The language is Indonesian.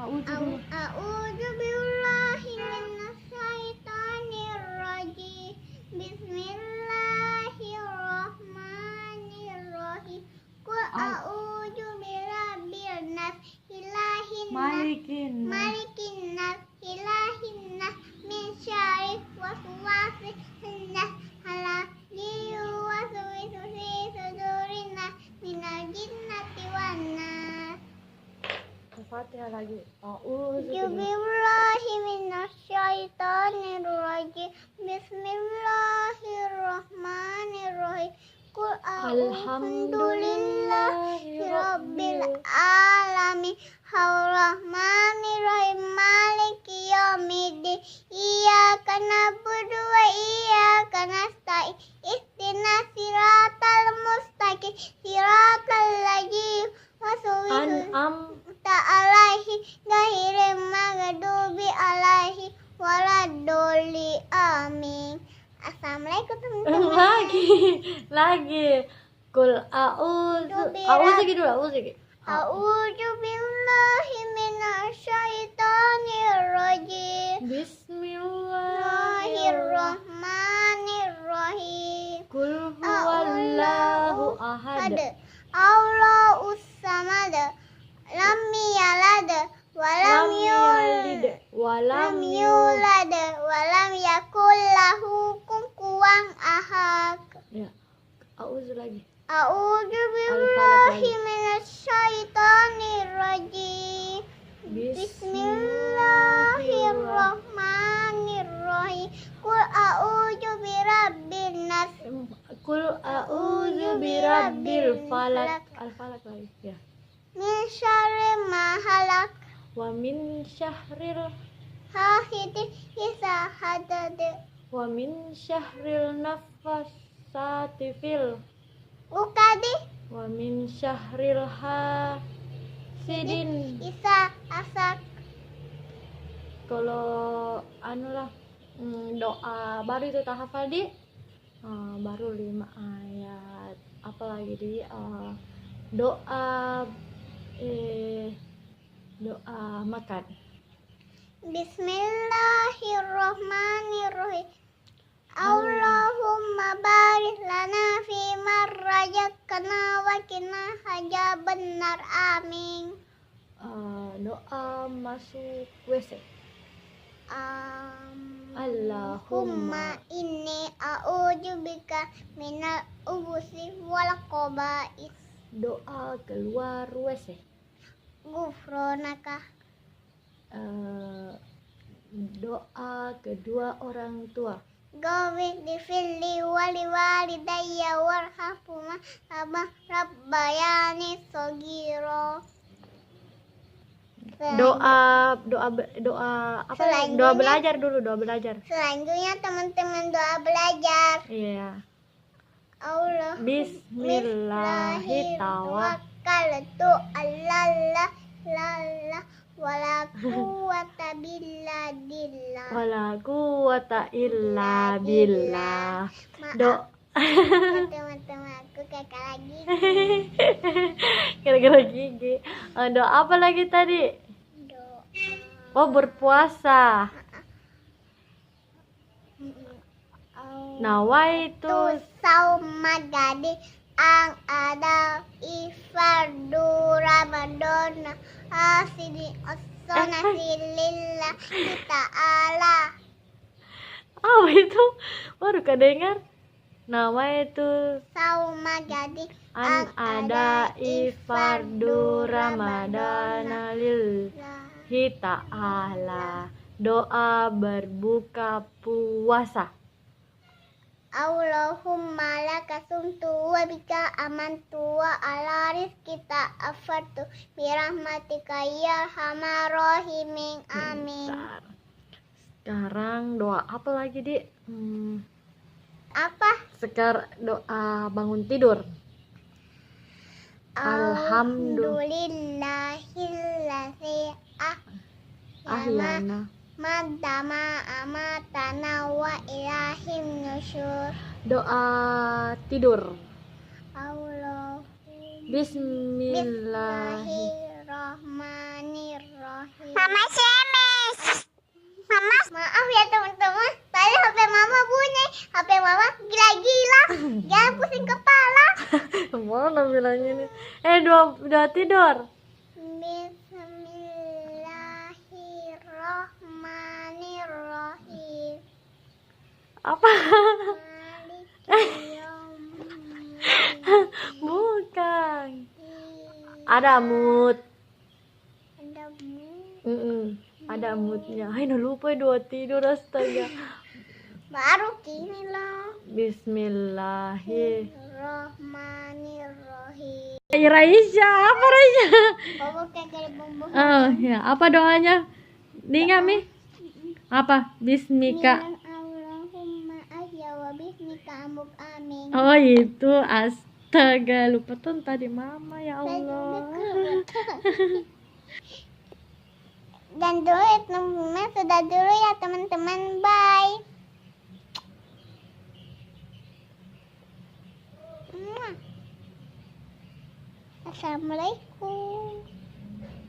A'udzu billahi minasyaitonir rajim. Bismillahirrahmanirrahim. Qul a'udzu birabbil nas, ilahin nas, malikin nas, ilahin nas, min syarri waswasil khannas, alladzi yuwaswisu fi sudurin nas, minal jinnati wan nas. Al-Fatihah lagi. A'udzu billahi minasyaitonir rajim. Bismillahirrahmanirrahim. Qul alhamdulillahi rabbil alamin, arrahmanirrahim, maliki yaumiddin, iyyaka na'budu wa iyyaka nasta'in, ihdinas siratal mustaqim, siratal ladzina an'amta alaihim ghairil maghdubi alaihim waladdallin. Amin. Assalamualaikum teman-teman. lagi. Qul a'udzu gitu. A'udzu billahi minasyaitonir rajim. Bismillahirrahmanirrahim. Qul huwallahu ahad. Allahus samad. Lam yalad walam yulad walam yakul lahu kufuwan ahad. Ya. A'udzu lagi. A'udzu billahi minasyaitonir rajim. Bismillahirrahmanirrahim. Qul a'udzu birabbin nas. Qul a'udzu birabbil falaq. Al-falaq lagi. Ya. Min syarri ma khalaq. Wa min syahril Hasidin idza hasad. wa min syahril naffasati fil Ukadi wa min syahril hasidin. idza hasad. Kalau doa baru itu tak hafal di baru 5 ayat. Apalagi di doa makan. Bismillahirrahmanirrahim. Allahumma barik lana fi marrazaqtana wa qina adzabannar. Amin. Doa masuk WC. Allahumma inni a'udzubika minal ubusi wal khaba'is. Doa keluar WC. Ghufranaka. Doa kedua orang tua. Gawin difili wali walidayya warhamhuma kama rabbayani shaghira. Doa apa? Doa belajar dulu, doa belajar. Selanjutnya teman-teman doa belajar. Iya. Allah. Bismillahirrahmanirrahim. Tawakkaltu 'alallah wala quwwata illa billah. Wala quwwata illa billah. Teman-teman aku kakak lagi. Gara-gara gigi. Doa apa lagi tadi? Oh, berpuasa. Nawaitu sauma gadi ang ada ifardu Ramadan asidi as-sunati lillahi ta'ala. Oh, itu baru kedengar. Nawaitu Sauma gadi an ada ifardu Ramadana lillahi ta'ala. Doa berbuka puasa. Allahumma laka sumtu wa bika amantu wa ala rizkita afartu birahmatika ya arhamar rahimin. Amin. Bentar. Sekarang doa apa lagi, Di? Apa? Sekarang doa bangun tidur. Alhamdulillahilladzi ahyana madama amatana wa ilahim nusyur. Doa tidur. Allah. Bismillahirrahmanirrahim. Bismillahirrahmanirrahim. Bismillahirrahmanirrahim. Mama semes. Mama, maaf ya teman-teman. Tadi HP Mama bunyi. HP Mama gila-gila. Jangan pusing kepala. Mana bilangnya nih? Udah tidur. Bismillahirrahmanirrahim. Apa? Maliki yaumiddin. Bukan. Ada mood. Ada Ada moodnya. Nah lupa dua tidur astaga. baru gini loh. Bismillahirrahmanirrahim. Bismillahirrahmanirrahim. Raisya, apa Raisya? Bawa kayak bumbu. Oh ya, apa doanya? Dengar Mi? Apa? Bismika. Allahumma ahya wa bismika amuk amin. Oh itu, astaga lupa tuh tadi Mama ya Allah. Dan dulu ya teman-teman, sudah dulu ya teman-teman, bye. Assalamualaikum.